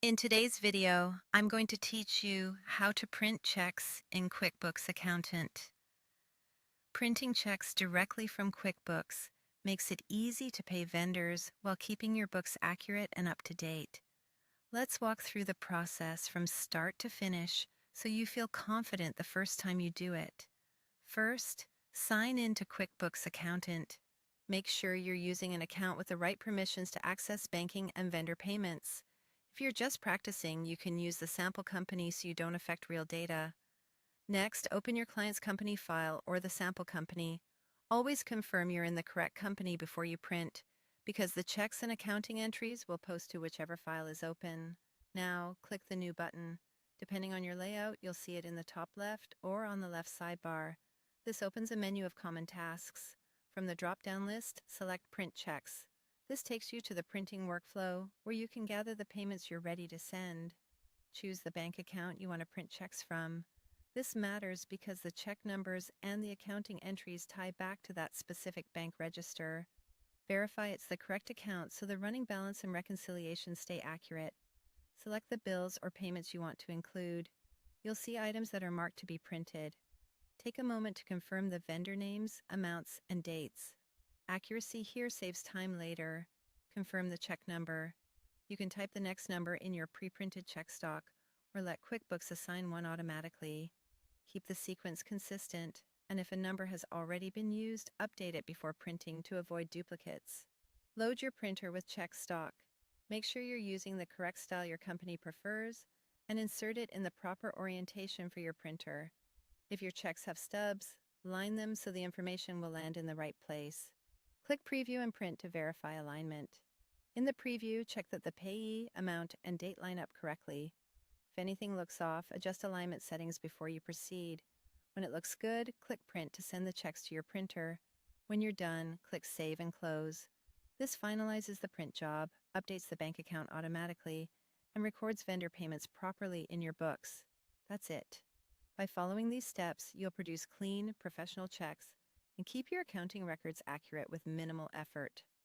In today's video, I'm going to teach you how to print checks in QuickBooks Accountant. Printing checks directly from QuickBooks makes it easy to pay vendors while keeping your books accurate and up to date. Let's walk through the process from start to finish so you feel confident the first time you do it. First, sign in to QuickBooks Accountant. Make sure you're using an account with the right permissions to access banking and vendor payments. If you're just practicing, you can use the sample company so you don't affect real data. Next, open your client's company file or the sample company. Always confirm you're in the correct company before you print, because the checks and accounting entries will post to whichever file is open. Now, click the New button. Depending on your layout, you'll see it in the top left or on the left sidebar. This opens a menu of common tasks. From the drop-down list, select Print Checks. This takes you to the printing workflow where you can gather the payments you're ready to send. Choose the bank account you want to print checks from. This matters because the check numbers and the accounting entries tie back to that specific bank register. Verify it's the correct account so the running balance and reconciliation stay accurate. Select the bills or payments you want to include. You'll see items that are marked to be printed. Take a moment to confirm the vendor names, amounts, and dates. Accuracy here saves time later. Confirm the check number. You can type the next number in your pre-printed check stock or let QuickBooks assign one automatically. Keep the sequence consistent, and if a number has already been used, update it before printing to avoid duplicates. Load your printer with check stock. Make sure you're using the correct style your company prefers and insert it in the proper orientation for your printer. If your checks have stubs, line them so the information will land in the right place. Click Preview and Print to verify alignment. In the preview, check that the payee, amount, and date line up correctly. If anything looks off, adjust alignment settings before you proceed. When it looks good, click Print to send the checks to your printer. When you're done, click Save and Close. This finalizes the print job, updates the bank account automatically, and records vendor payments properly in your books. That's it. By following these steps, you'll produce clean, professional checks and keep your accounting records accurate with minimal effort.